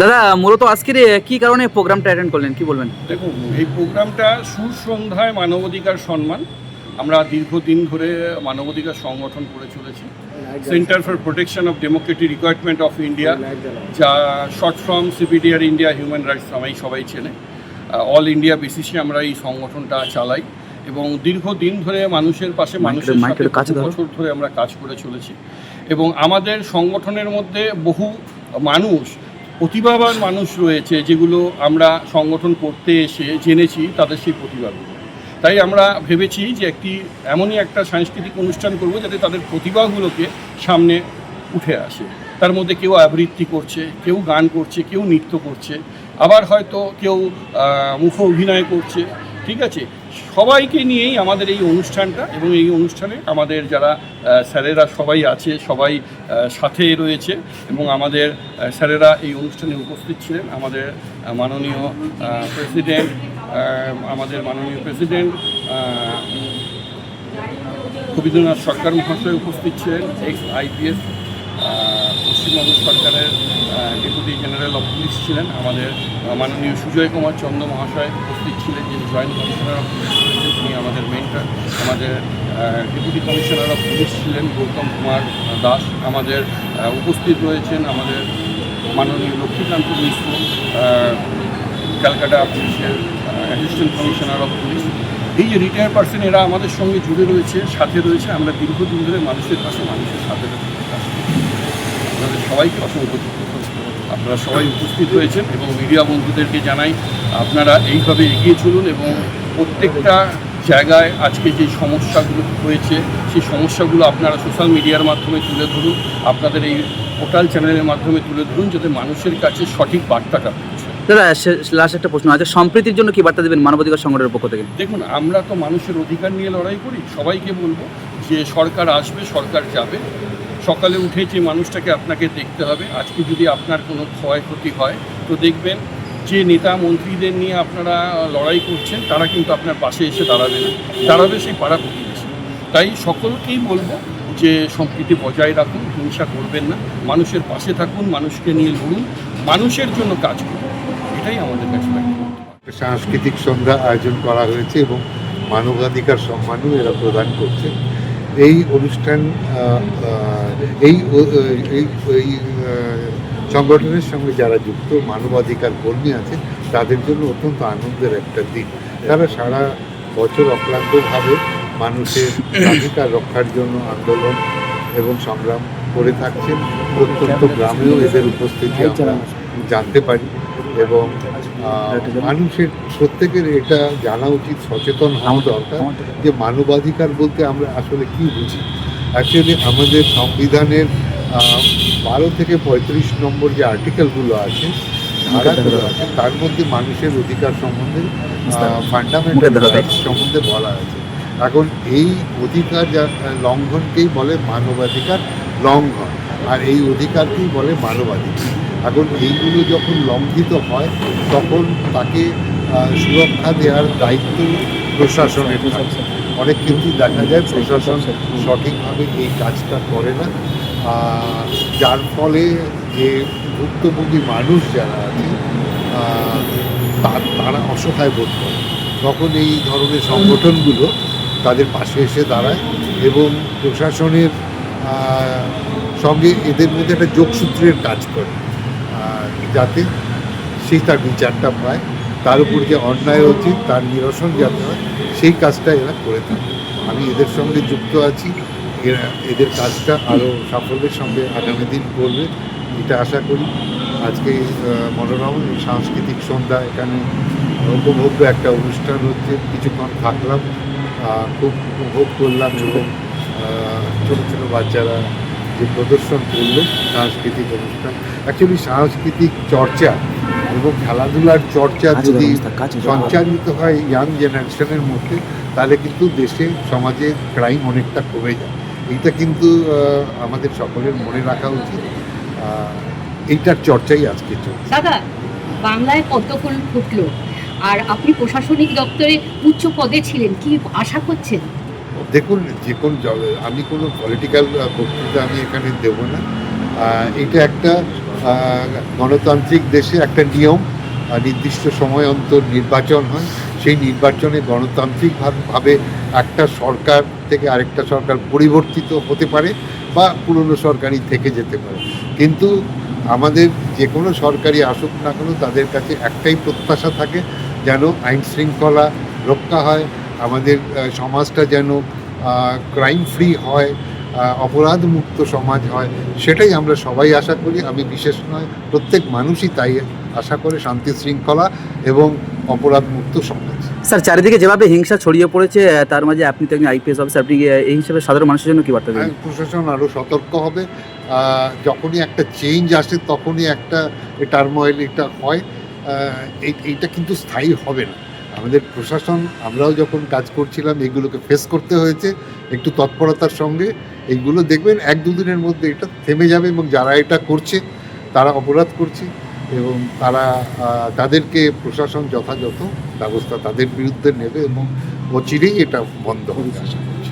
দাদা মূলত আজকের কি কারণে প্রোগ্রামটা অ্যাটেন্ড করলেন, কি বলবেন? দেখুন, এই প্রোগ্রামটা সুর সন্ধ্যায় মানবাধিকার সম্মান। আমরা দীর্ঘদিন ধরে মানবাধিকার সংগঠন করে চলেছি, centre for protection of democratic requirement of India, যা short form CPDR India human rights নামেই সবাই চেনে। অল ইন্ডিয়া বেসিসে আমরা এই সংগঠনটা চালাই এবং দীর্ঘদিন ধরে মানুষের পাশে, মানুষের সাথে বছর ধরে আমরা কাজ করে চলেছি। এবং আমাদের সংগঠনের মধ্যে বহু মানুষ, প্রতিভাবান মানুষ রয়েছে, যেগুলো আমরা সংগঠন করতে এসে জেনেছি তাদের সেই প্রতিভাগুলো। তাই আমরা ভেবেছি যে এমনই একটা সাংস্কৃতিক অনুষ্ঠান করব যাতে তাদের প্রতিভাগুলোকে সামনে উঠে আসে। তার মধ্যে কেউ আবৃত্তি করছে, কেউ গান করছে, কেউ নৃত্য করছে, আবার হয়তো কেউ মুখ অভিনয় করছে। ঠিক আছে, সবাইকে নিয়েই আমাদের এই অনুষ্ঠানটা। এবং এই অনুষ্ঠানে আমাদের যারা স্যারেরা সবাই আছে, সবাই সাথে রয়েছে এবং আমাদের স্যারেরা এই অনুষ্ঠানে উপস্থিত ছিলেন। আমাদের মাননীয় প্রেসিডেন্ট কবীন্দ্রনাথ সরকার মহাশয় উপস্থিত ছিলেন, এক্স আইপিএস পশ্চিমবঙ্গ সরকারের ডেপুটি জেনারেল অফ পুলিশ ছিলেন। আমাদের মাননীয় সুজয় কুমার চন্দ্র মহাশয় উপস্থিত ছিলেন, যিনি জয়েন্ট কমিশনার অফ পুলিশ ছিলেন, তিনি আমাদের মেন্টর। আমাদের ডেপুটি কমিশনার অফ পুলিশ ছিলেন গৌতম কুমার দাস। আমাদের উপস্থিত রয়েছেন আমাদের মাননীয় লক্ষ্মীকান্ত মিশ্র, ক্যালকাটা পুলিশের অ্যাসিস্ট্যান্ট কমিশনার অফ পুলিশ। এই যে রিটায়ার্ড পার্সন, এরা আমাদের সঙ্গে জুড়ে রয়েছে, সাথে রয়েছে। আমরা দীর্ঘদিন ধরে মানুষের পাশে, মানুষের সাথে আপনাদের সবাইকে অসংখ্য ধন্যবাদ। আপনারা সবাই উপস্থিত হয়েছেন এবং মিডিয়া বন্ধুদেরকে জানাই, আপনারা এইভাবে এগিয়ে চলুন এবং প্রত্যেকটা জায়গায় আজকে যে সমস্যাগুলো হয়েছে সেই সমস্যাগুলো আপনারা সোশ্যাল মিডিয়ার মাধ্যমে তুলে ধরুন, আপনাদের এই পোর্টাল চ্যানেলের মাধ্যমে তুলে ধরুন, যাতে মানুষের কাছে সঠিক বার্তাটা পৌঁছে। দাদা লাস্ট একটা প্রশ্ন আছে, সম্প্রীতির জন্য কি বার্তা দেবেন মানবাধিকার সংগঠনের পক্ষ থেকে? দেখুন, আমরা তো মানুষের অধিকার নিয়ে লড়াই করি। সবাইকে বলবো যে সরকার আসবে, সরকার যাবে, সকালে উঠে যে মানুষটাকে আপনাকে দেখতে হবে। আজকে যদি আপনার কোনো ক্ষয়ক্ষতি হয় তো দেখবেন যে নেতা মন্ত্রীদের নিয়ে আপনারা লড়াই করছেন, তারা কিন্তু আপনার পাশে এসে দাঁড়াবে না, দাঁড়াবে সেই পাড়া প্রতিবেশী। তাই সকলকেই বলবো যে সম্প্রীতি বজায় রাখুন, হিংসা করবেন না, মানুষের পাশে থাকুন, মানুষকে নিয়ে লড়ুন, মানুষের জন্য কাজ করুন। এটাই আমাদের কাছে সাংস্কৃতিক সন্ধ্যা আয়োজন করা হয়েছে এবং মানবাধিকার সম্মানও এরা প্রদান করছে। এই অনুষ্ঠান এই সংগঠনের সঙ্গে যারা যুক্ত মানবাধিকার কর্মী আছে তাদের জন্য অত্যন্ত আনন্দের একটা দিন। তারা সারা বছর অক্লান্তভাবে মানুষের অধিকার রক্ষার জন্য আন্দোলন এবং সংগ্রাম করে থাকছেন। প্রত্যন্ত গ্রামেও এদের উপস্থিতি আমরা জানতে পারি এবং মানুষের প্রত্যেকের এটা জানা উচিত, সচেতন হওয়া দরকার যে মানবাধিকার বলতে আমরা আসলে কী বুঝি। অ্যাকচুয়ালি আমাদের সংবিধানের 12 থেকে 35 নম্বর যে আর্টিকেলগুলো আছে, ধারাগুলো আছে, তার মধ্যে মানুষের অধিকার সম্বন্ধে, ফান্ডামেন্টাল রাইটস সম্বন্ধে বলা আছে। এখন এই অধিকার লঙ্ঘনকেই বলে মানবাধিকার লঙ্ঘন, আর এই অধিকারকেই বলে মানবাধিকার। এখন এইগুলো যখন লঙ্ঘিত হয় তখন তাকে সুরক্ষা দেওয়ার দায়িত্ব প্রশাসনের থাকে। অনেক ক্ষেত্রেই দেখা যায় প্রশাসন সঠিকভাবে এই কাজটা করে না, যার ফলে যে ভুক্তভোগী মানুষ যারা আছে তারা অসহায় বোধ করে। তখন এই ধরনের সংগঠনগুলো তাদের পাশে এসে দাঁড়ায় এবং প্রশাসনের সঙ্গে এদের মধ্যে একটা যোগসূত্রের কাজ করে, যাতে সেই তার বিচারটা পায়, তার উপর যে অন্যায় হচ্ছে তার নিরসন যাতে হয়, সেই কাজটা এরা করে থাকে। আমি এদের সঙ্গে যুক্ত আছি, এদের কাজটা আরও সাফল্যের সঙ্গে আগামী দিন করবে এটা আশা করি। আজকে মনোরম সাংস্কৃতিক সন্ধ্যা, এখানে উপভোগ্য একটা অনুষ্ঠান হচ্ছে, কিছুক্ষণ থাকলাম, খুব উপভোগ করলাম এবং ছোটো ছোটো বাচ্চারা যে প্রদর্শন করলো সাংস্কৃতিক অনুষ্ঠান। অ্যাকচুয়ালি সাংস্কৃতিক চর্চা এবং খেলাধুলার চর্চা যদি সঞ্চালিত হয় ইয়াং জেনারেশনের মধ্যে, তাহলে কিন্তু দেশে সমাজে ক্রাইম অনেকটা কমে যায়। এইটা কিন্তু আমাদের সকলের মনে রাখা উচিত। এইটার চর্চাই আজকে চলছে। দাদা, বাংলায় পদ্মফুল ফুটলো আর আপনি প্রশাসনিক দপ্তরে উচ্চ পদে ছিলেন, কি আশা করছেন? দেখুন, আমি কোনো পলিটিক্যাল বক্তৃতা আমি এখানে দেব না। এটা একটা গণতান্ত্রিক দেশে একটা নিয়ম, নির্দিষ্ট সময় অন্তর নির্বাচন হয়। সেই নির্বাচনে গণতান্ত্রিকভাবে একটা সরকার থেকে আরেকটা সরকার পরিবর্তিত হতে পারে বা পুরনো সরকারই থেকে যেতে পারে, কিন্তু আমাদের যে কোনো সরকারি আসুক না কেন তাদের কাছে একটাই প্রত্যাশা থাকে, যেন আইন শৃঙ্খলা রক্ষা হয়, আমাদের সমাজটা যেন ক্রাইম ফ্রি হয়, অপরাধ মুক্ত সমাজ হয়। সেটাই আমরা সবাই আশা করি। আমি বিশেষ নয়, প্রত্যেক মানুষই তাই আশা করে, শান্তি শৃঙ্খলা এবং অপরাধ মুক্ত সমাজ। স্যার, চারিদিকে যেভাবে হিংসা ছড়িয়ে পড়েছে, তার মাঝে আপনি তো একজন আইপিএস অফিসার, আপনি এই হিসেবে সাধারণ মানুষের জন্য কি বার্তা দেবেন? প্রশাসন আরও সতর্ক হবে। যখনই একটা চেঞ্জ আসে তখনই একটা টার্মোয়েল এটা হয়, এইটা কিন্তু স্থায়ী হবে না। আমাদের প্রশাসন, আমরাও যখন কাজ করছিলাম এগুলোকে ফেস করতে হয়েছে একটু তৎপরতার সঙ্গে। এইগুলো দেখবেন 1-2 দিনের মধ্যে এটা থেমে যাবে, এবং যারা এটা করছে তারা অপরাধ করছে এবং তাদেরকে প্রশাসন যথাযথ ব্যবস্থা তাদের বিরুদ্ধে নেবে এবং অচিরেই এটা বন্ধ হবে আশা করছি।